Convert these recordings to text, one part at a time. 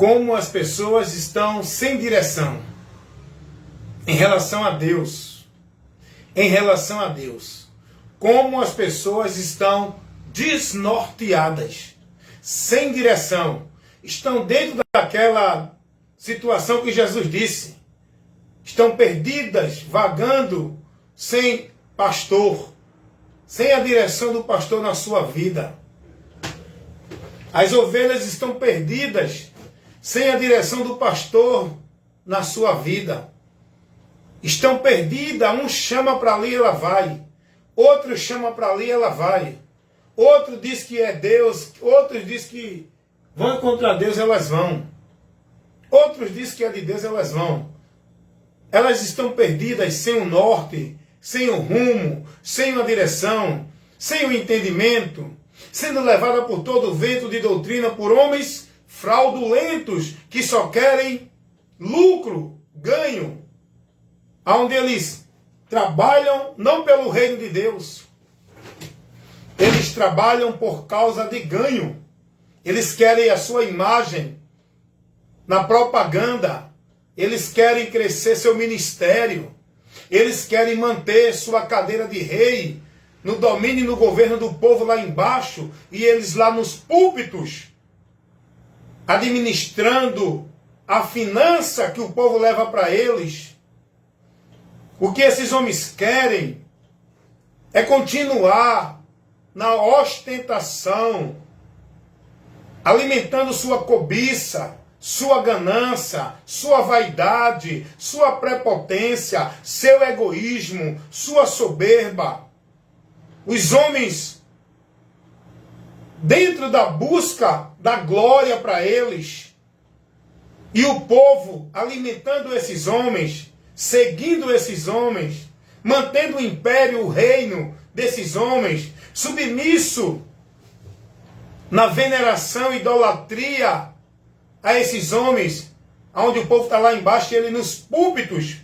como as pessoas estão sem direção em relação a Deus. Em relação a Deus. Como as pessoas estão desnorteadas, sem direção. Estão dentro daquela situação que Jesus disse. Estão perdidas, vagando, sem pastor, sem a direção do pastor na sua vida. As ovelhas estão perdidas, sem a direção do pastor na sua vida. Estão perdidas, um chama para ali, ela vai. Outro chama para ali, ela vai. Outro diz que é Deus, outros diz que vão encontrar Deus, elas vão. Outros diz que é de Deus, elas vão. Elas estão perdidas, sem o norte, sem o rumo, sem uma direção, sem o entendimento, sendo levada por todo o vento de doutrina por homens fraudulentos que só querem lucro, ganho, onde eles trabalham não pelo reino de Deus, eles trabalham por causa de ganho, eles querem a sua imagem na propaganda, eles querem crescer seu ministério, eles querem manter sua cadeira de rei no domínio e no governo do povo lá embaixo, e eles lá nos púlpitos, administrando a finança que o povo leva para eles. O que esses homens querem é continuar na ostentação, alimentando sua cobiça, sua ganância, sua vaidade, sua prepotência, seu egoísmo, sua soberba. Os homens, dentro da busca da glória para eles, e o povo alimentando esses homens, seguindo esses homens, mantendo o império, o reino desses homens, submisso na veneração e idolatria a esses homens, onde o povo está lá embaixo e ele nos púlpitos,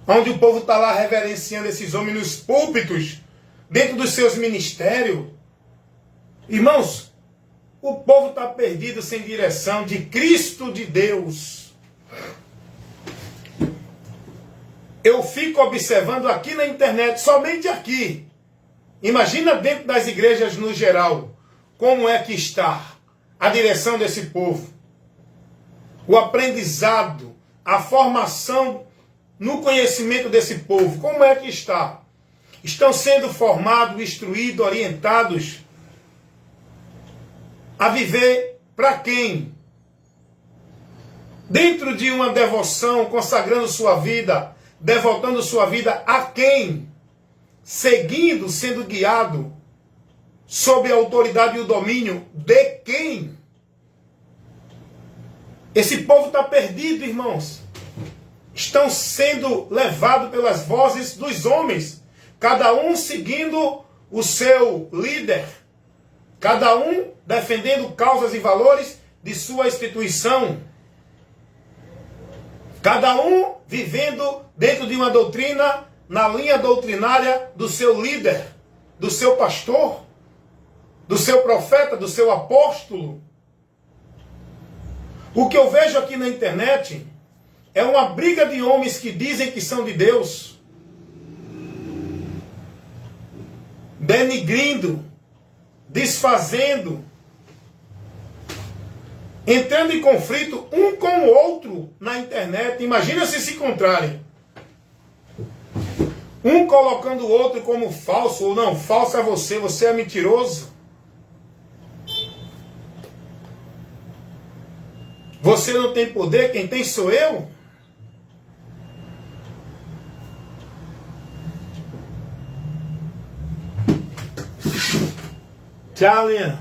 onde o povo está lá reverenciando esses homens nos púlpitos, dentro dos seus ministérios. Irmãos, o povo está perdido sem direção de Cristo de Deus. Eu fico observando aqui na internet, somente aqui. Imagina dentro das igrejas no geral, como é que está a direção desse povo. O aprendizado, a formação no conhecimento desse povo, como é que está? Estão sendo formados, instruídos, orientados a viver para quem? Dentro de uma devoção, consagrando sua vida, devotando sua vida a quem? Seguindo, sendo guiado sob a autoridade e o domínio de quem? Esse povo está perdido, irmãos. Estão sendo levados pelas vozes dos homens, cada um seguindo o seu líder, cada um defendendo causas e valores de sua instituição, cada um vivendo dentro de uma doutrina, na linha doutrinária do seu líder, do seu pastor, do seu profeta, do seu apóstolo. O que eu vejo aqui na internet é uma briga de homens que dizem que são de Deus, denigrindo, desfazendo, entrando em conflito um com o outro na internet. Imagina se encontrarem. Um colocando o outro como falso, ou não, falso é você, você é mentiroso. Você não tem poder, quem tem sou eu. Tchau, Lian.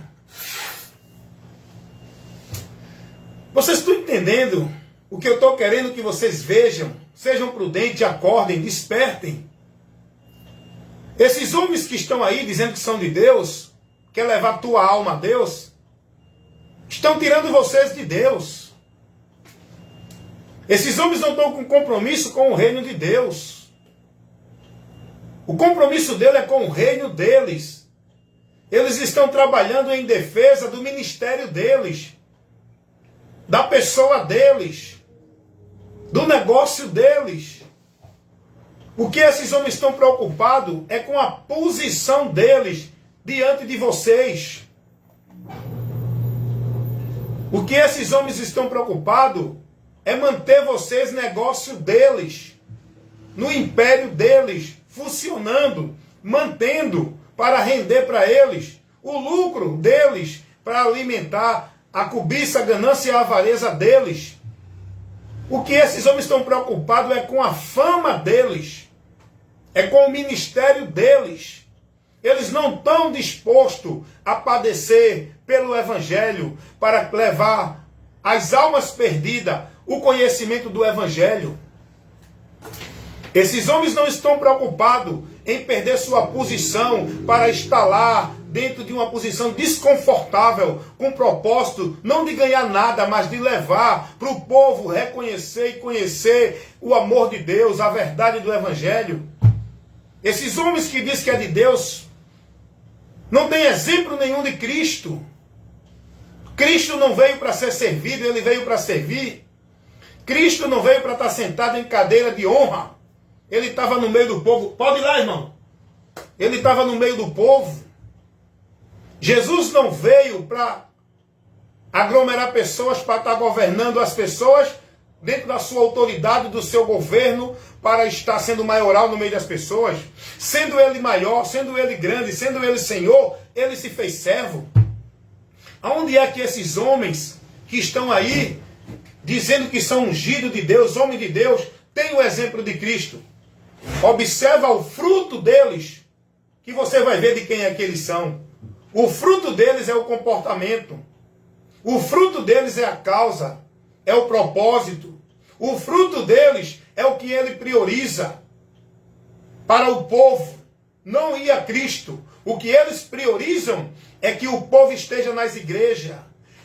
Vocês estão entendendo o que eu estou querendo que vocês vejam? Sejam prudentes, acordem, despertem. Esses homens que estão aí dizendo que são de Deus, quer levar tua alma a Deus, estão tirando vocês de Deus. Esses homens não estão com compromisso com o reino de Deus. O compromisso dele é com o reino deles. Eles estão trabalhando em defesa do ministério deles. da pessoa deles, do negócio deles. O que esses homens estão preocupados é com a posição deles diante de vocês. O que esses homens estão preocupados é manter vocês negócio deles, no império deles, funcionando, mantendo para render para eles o lucro deles, para alimentar a cobiça, a ganância e a avareza deles. O que esses homens estão preocupados é com a fama deles, é com o ministério deles. Eles não estão dispostos a padecer pelo Evangelho para levar às almas perdidas o conhecimento do Evangelho. Esses homens não estão preocupados em perder sua posição para estar lá dentro de uma posição desconfortável, com propósito não de ganhar nada, mas de levar para o povo reconhecer e conhecer o amor de Deus, a verdade do Evangelho. Esses homens que dizem que é de Deus não tem exemplo nenhum de Cristo. Cristo não veio para ser servido, ele veio para servir. Cristo não veio para estar sentado em cadeira de honra. Ele estava no meio do povo. Pode ir lá, irmão. Ele estava no meio do povo. Jesus não veio para aglomerar pessoas, para estar governando as pessoas dentro da sua autoridade, do seu governo, para estar sendo maioral no meio das pessoas. Sendo ele maior, sendo ele grande, sendo ele Senhor, ele se fez servo. Aonde é que esses homens que estão aí, dizendo que são ungidos de Deus, homens de Deus, têm o exemplo de Cristo? Observa o fruto deles, que você vai ver de quem é que eles são. O fruto deles é o comportamento. O fruto deles é a causa, é o propósito. O fruto deles é o que ele prioriza para o povo. Não ir a Cristo. O que eles priorizam é que o povo esteja nas igrejas.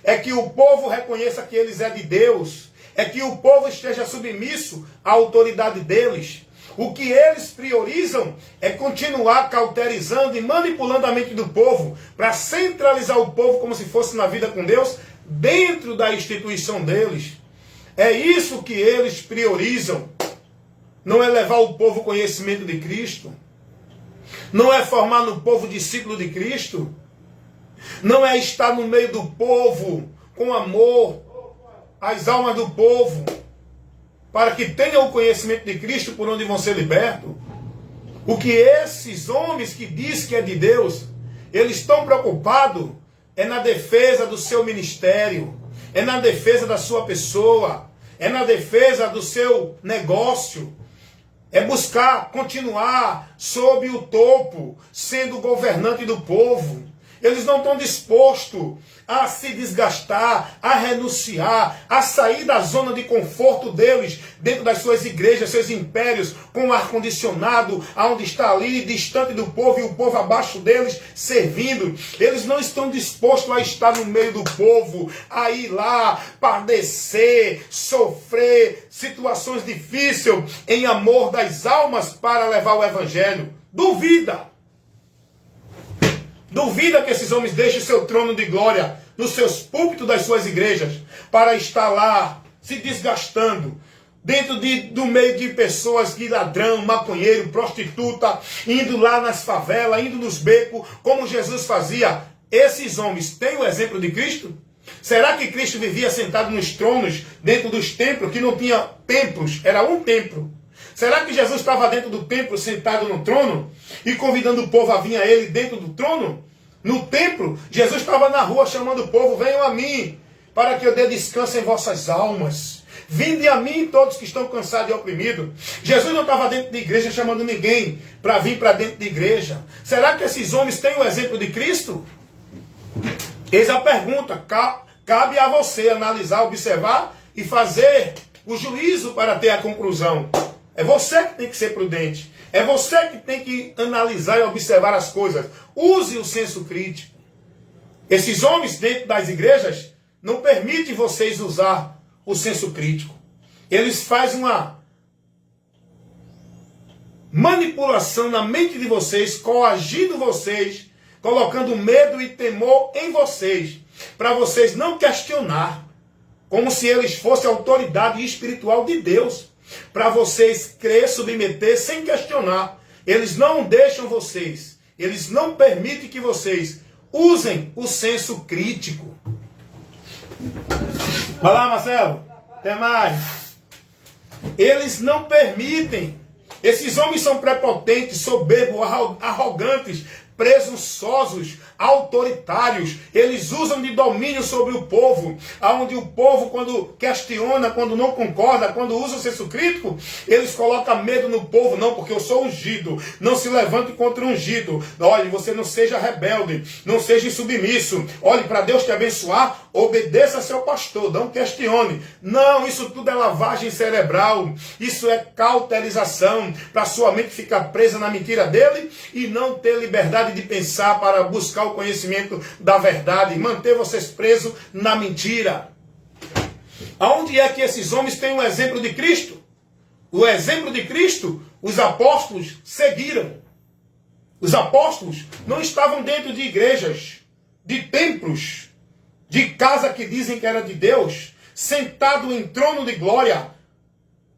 É que o povo reconheça que eles é de Deus. É que o povo esteja submisso à autoridade deles. O que eles priorizam é continuar cauterizando e manipulando a mente do povo para centralizar o povo como se fosse na vida com Deus dentro da instituição deles. É isso que eles priorizam. Não é levar o povo ao conhecimento de Cristo. Não é formar no povo discípulo de Cristo. Não é estar no meio do povo com amor às almas do povo, para que tenham o conhecimento de Cristo por onde vão ser libertos. O que esses homens que dizem que é de Deus, eles estão preocupados é na defesa do seu ministério, é na defesa da sua pessoa, é na defesa do seu negócio, é buscar continuar sob o topo, sendo governante do povo. Eles não estão dispostos a se desgastar, a renunciar, a sair da zona de conforto deles, dentro das suas igrejas, seus impérios, com ar-condicionado, aonde está ali, distante do povo, e o povo abaixo deles, servindo. Eles não estão dispostos a estar no meio do povo, a ir lá, padecer, sofrer, situações difíceis, em amor das almas, para levar o Evangelho. Duvida! Duvida que esses homens deixem o seu trono de glória nos seus púlpitos das suas igrejas para estar lá se desgastando dentro do meio de pessoas de ladrão, maconheiro, prostituta, indo lá nas favelas, indo nos becos, como Jesus fazia. Esses homens têm o exemplo de Cristo? Será que Cristo vivia sentado nos tronos, dentro dos templos, que não tinha templos, era um templo? Será que Jesus estava dentro do templo, sentado no trono, e convidando o povo a vir a ele dentro do trono? No templo, Jesus estava na rua chamando o povo: venham a mim, para que eu dê descanso em vossas almas. Vinde a mim todos que estão cansados e oprimidos. Jesus não estava dentro de igreja chamando ninguém para vir para dentro de igreja. Será que esses homens têm o exemplo de Cristo? Eis a pergunta. Cabe a você analisar, observar e fazer o juízo para ter a conclusão. É você que tem que ser prudente. É você que tem que analisar e observar as coisas. Use o senso crítico. Esses homens dentro das igrejas não permitem vocês usar o senso crítico. Eles fazem uma manipulação na mente de vocês, coagindo vocês, colocando medo e temor em vocês, para vocês não questionar, como se eles fossem a autoridade espiritual de Deus, para vocês crer, submeter, sem questionar. Eles não deixam vocês, eles não permitem que vocês usem o senso crítico. Vai lá, Marcelo. Até mais. Eles não permitem. Esses homens são prepotentes, soberbos, arrogantes, presunçosos, autoritários. Eles usam de domínio sobre o povo, onde o povo, quando questiona, quando não concorda, quando usa o senso crítico, eles colocam medo no povo. Não, porque eu sou ungido. Não se levante contra o ungido. Olhe, você não seja rebelde, não seja insubmisso. Olhe, para Deus te abençoar, obedeça a seu pastor, não questione. Não, isso tudo é lavagem cerebral. Isso é cauterização, para sua mente ficar presa na mentira dele e não ter liberdade de pensar para buscar o conhecimento da verdade, manter vocês presos na mentira. Aonde é que esses homens têm um exemplo de Cristo? O exemplo de Cristo, os apóstolos seguiram. Os apóstolos não estavam dentro de igrejas, de templos, de casa que dizem que era de Deus, sentado em trono de glória,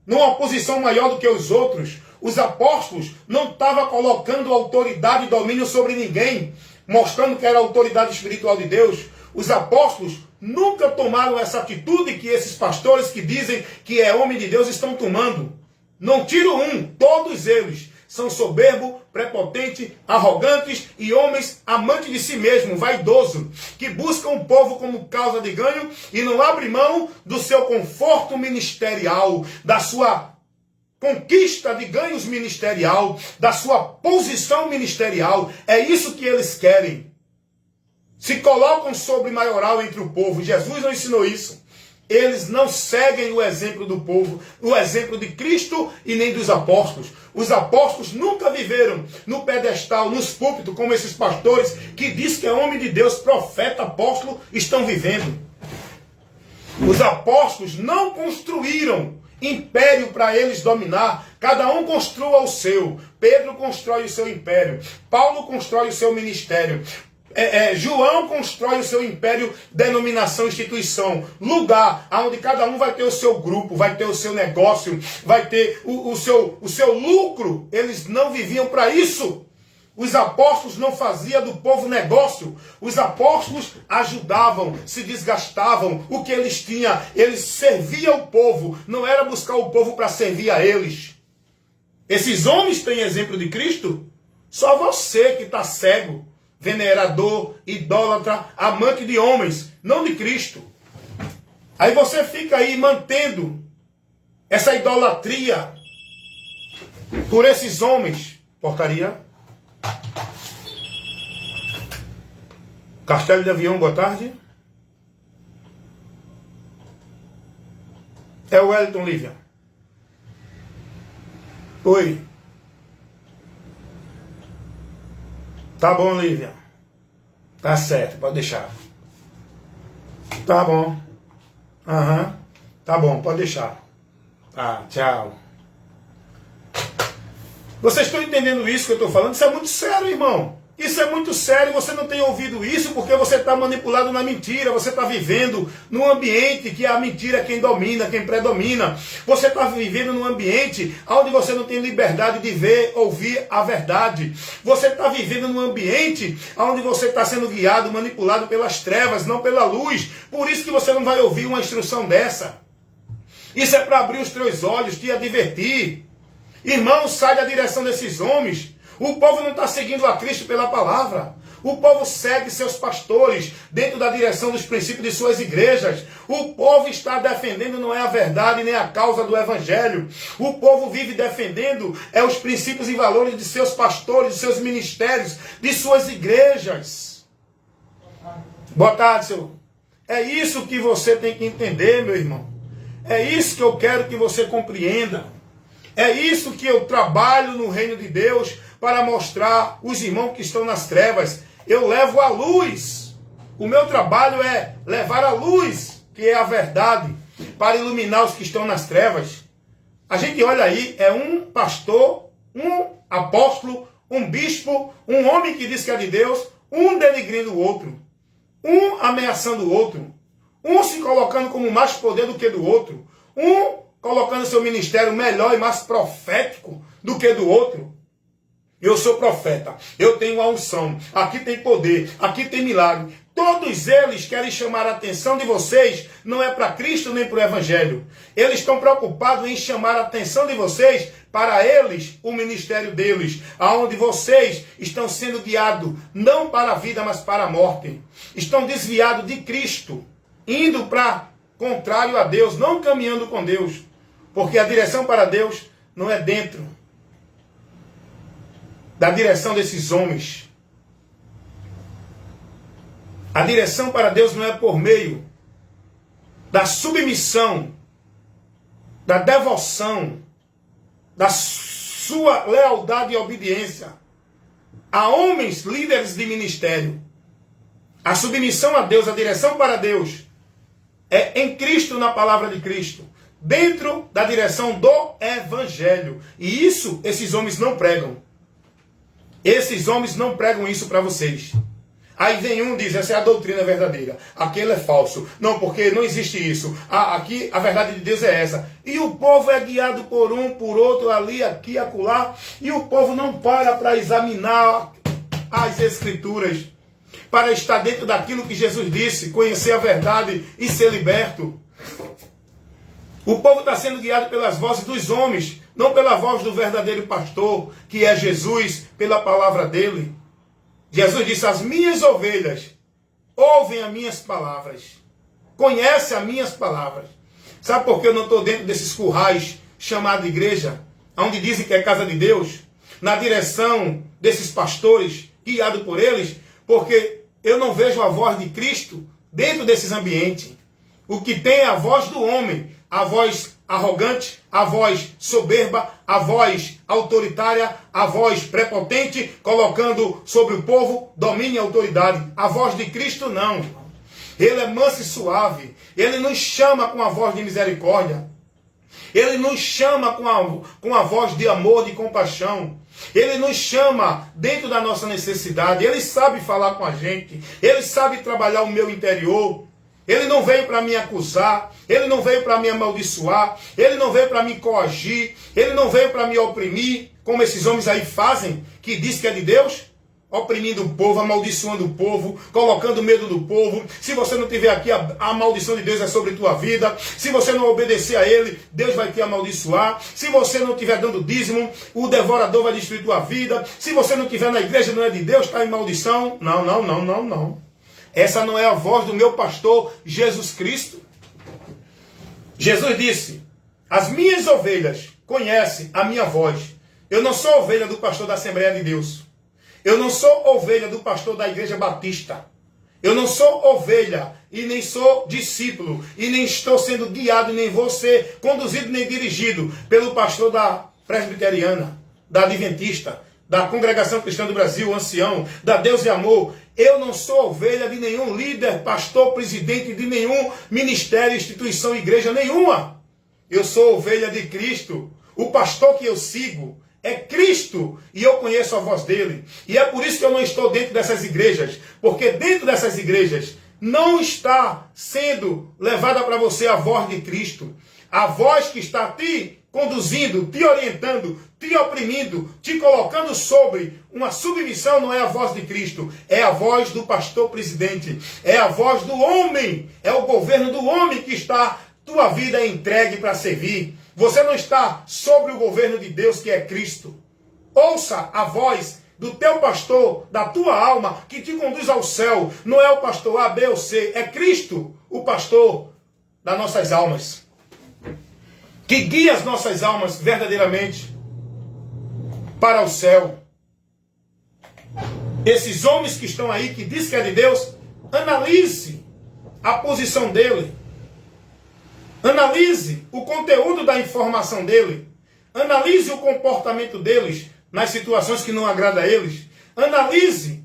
numa posição maior do que os outros. Os apóstolos não estavam colocando autoridade e domínio sobre ninguém, mostrando que era a autoridade espiritual de Deus. Os apóstolos nunca tomaram essa atitude que esses pastores que dizem que é homem de Deus estão tomando. Não tiro um, todos eles são soberbos, prepotentes, arrogantes e homens amantes de si mesmo, vaidoso, que buscam o povo como causa de ganho e não abrem mão do seu conforto ministerial, da sua conquista de ganhos ministerial, da sua posição ministerial. É isso que eles querem. Se colocam sobre maioral entre o povo. Jesus não ensinou isso. Eles não seguem o exemplo do povo, o exemplo de Cristo e nem dos apóstolos. Os apóstolos nunca viveram no pedestal, nos púlpitos, como esses pastores que diz que é homem de Deus, profeta, apóstolo, estão vivendo. Os apóstolos não construíram império para eles dominar. Cada um construa o seu. Pedro constrói o seu império. Paulo constrói o seu ministério. João constrói o seu império, denominação, instituição, lugar onde cada um vai ter o seu grupo, vai ter o seu negócio, vai ter o seu lucro. Eles não viviam para isso. Os apóstolos não faziam do povo negócio. Os apóstolos ajudavam, se desgastavam. O que eles tinham, eles serviam o povo. Não era buscar o povo para servir a eles. Esses homens têm exemplo de Cristo? Só você que está cego, venerador, idólatra, amante de homens, não de Cristo. Aí você fica aí mantendo essa idolatria por esses homens. Porcaria. Castelo de Avião, boa tarde. É o Wellington, Lívia. Oi. Tá bom, Lívia. Tá certo, pode deixar. Tá bom. Aham. Tá bom, pode deixar. Tá, tchau. Vocês estão entendendo isso que eu estou falando? Isso é muito sério, irmão. Isso é muito sério. Você não tem ouvido isso porque você está manipulado na mentira. Você está vivendo num ambiente que a mentira é quem domina, quem predomina. Você está vivendo num ambiente onde você não tem liberdade de ver, ouvir a verdade. Você está vivendo num ambiente onde você está sendo guiado, manipulado pelas trevas, não pela luz. Por isso que você não vai ouvir uma instrução dessa. Isso é para abrir os teus olhos, te advertir. Irmão, sai da direção desses homens. O povo não está seguindo a Cristo pela palavra. O povo segue seus pastores dentro da direção dos princípios de suas igrejas. O povo está defendendo não é a verdade nem a causa do evangelho. O povo vive defendendo os princípios e valores de seus pastores, de seus ministérios, de suas igrejas. Boa tarde, senhor. É isso que você tem que entender, meu irmão. É isso que eu quero que você compreenda. É isso que eu trabalho no reino de Deus para mostrar os irmãos que estão nas trevas. Eu levo a luz. O meu trabalho é levar a luz, que é a verdade, para iluminar os que estão nas trevas. A gente olha aí, é um pastor, um apóstolo, um bispo, um homem que diz que é de Deus, um denigrindo o outro, um ameaçando o outro, um se colocando como mais poder do que do outro, um colocando seu ministério melhor e mais profético do que do outro. Eu sou profeta, eu tenho a unção, aqui tem poder, aqui tem milagre. Todos eles querem chamar a atenção de vocês, não é para Cristo nem para o Evangelho. Eles estão preocupados em chamar a atenção de vocês para eles, o ministério deles, aonde vocês estão sendo guiados, não para a vida, mas para a morte. Estão desviados de Cristo, indo para contrário a Deus, não caminhando com Deus. Porque a direção para Deus não é dentro da direção desses homens. A direção para Deus não é por meio da submissão, da devoção, da sua lealdade e obediência a homens líderes de ministério. A submissão a Deus, a direção para Deus, é em Cristo, na palavra de Cristo, dentro da direção do Evangelho. E isso, esses homens não pregam. Esses homens não pregam isso para vocês. Aí vem um e diz, essa é a doutrina verdadeira, aquele é falso. Não, porque não existe isso. Aqui a verdade de Deus é essa. E o povo é guiado por um, por outro, ali, aqui, acolá. E o povo não para examinar as Escrituras, para estar dentro daquilo que Jesus disse, conhecer a verdade e ser liberto. O povo está sendo guiado pelas vozes dos homens, não pela voz do verdadeiro pastor, que é Jesus, pela palavra dele. Jesus disse, as minhas ovelhas ouvem as minhas palavras, conhecem as minhas palavras. Sabe por que eu não estou dentro desses currais chamados igreja, onde dizem que é casa de Deus, na direção desses pastores, guiado por eles? Porque eu não vejo a voz de Cristo dentro desses ambientes. O que tem é a voz do homem, a voz arrogante, a voz soberba, a voz autoritária, a voz prepotente, colocando sobre o povo domínio e autoridade. A voz de Cristo não. Ele é manso e suave. Ele nos chama com a voz de misericórdia. Ele nos chama com a voz de amor, de compaixão. Ele nos chama dentro da nossa necessidade. Ele sabe falar com a gente. Ele sabe trabalhar o meu interior. Ele não veio para me acusar, ele não veio para me amaldiçoar, ele não veio para me coagir, ele não veio para me oprimir, como esses homens aí fazem, que diz que é de Deus, oprimindo o povo, amaldiçoando o povo, colocando medo do povo. Se você não tiver aqui, a maldição de Deus é sobre tua vida. Se você não obedecer a ele, Deus vai te amaldiçoar. Se você não estiver dando dízimo, o devorador vai destruir tua vida. Se você não estiver na igreja, não é de Deus, está em maldição. Não. Essa não é a voz do meu pastor Jesus Cristo. Jesus disse, as minhas ovelhas conhecem a minha voz. Eu não sou ovelha do pastor da Assembleia de Deus. Eu não sou ovelha do pastor da Igreja Batista. Eu não sou ovelha e nem sou discípulo. E nem estou sendo guiado, nem vou ser conduzido nem dirigido pelo pastor da Presbiteriana, da Adventista, da Congregação Cristã do Brasil, Ancião, da Deus e Amor. Eu não sou ovelha de nenhum líder, pastor, presidente de nenhum ministério, instituição, igreja nenhuma. Eu sou ovelha de Cristo. O pastor que eu sigo é Cristo e eu conheço a voz dele. E é por isso que eu não estou dentro dessas igrejas, porque dentro dessas igrejas não está sendo levada para você a voz de Cristo. A voz que está te conduzindo, te orientando, te oprimindo, te colocando sobre uma submissão não é a voz de Cristo, é a voz do pastor presidente, é a voz do homem, é o governo do homem que está, tua vida é entregue para servir. Você não está sobre o governo de Deus que é Cristo. Ouça a voz do teu pastor, da tua alma, que te conduz ao céu. Não é o pastor A, B ou C, é Cristo, o pastor das nossas almas, que guia as nossas almas verdadeiramente para o céu. Esses homens que estão aí, que diz que é de Deus, analise a posição dele. Analise o conteúdo da informação dele. Analise o comportamento deles nas situações que não agradam a eles. Analise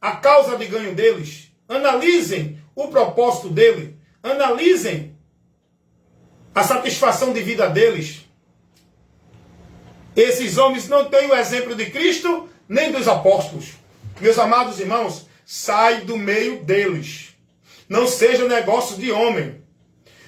a causa de ganho deles. Analisem o propósito dele. Analisem a satisfação de vida deles. Esses homens não têm o exemplo de Cristo nem dos apóstolos. Meus amados irmãos, sai do meio deles. Não seja negócio de homem.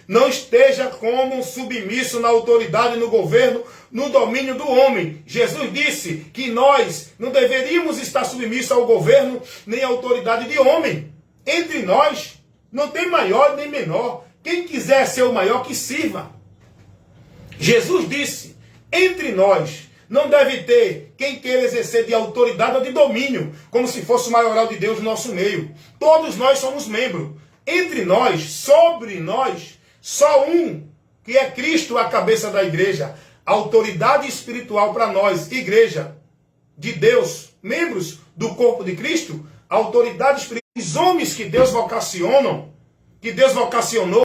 Não esteja como submisso na autoridade, no governo, no domínio do homem. Jesus disse que nós não deveríamos estar submissos ao governo nem à autoridade de homem. Entre nós, não tem maior nem menor. Quem quiser ser o maior, que sirva. Jesus disse, entre nós, não deve ter quem queira exercer de autoridade ou de domínio, como se fosse o maioral de Deus no nosso meio. Todos nós somos membros. Entre nós, sobre nós, só um, que é Cristo, a cabeça da igreja. A autoridade espiritual para nós, igreja de Deus, membros do corpo de Cristo, a autoridade espiritual, os homens que Deus vocacionam, que Deus vocacionou,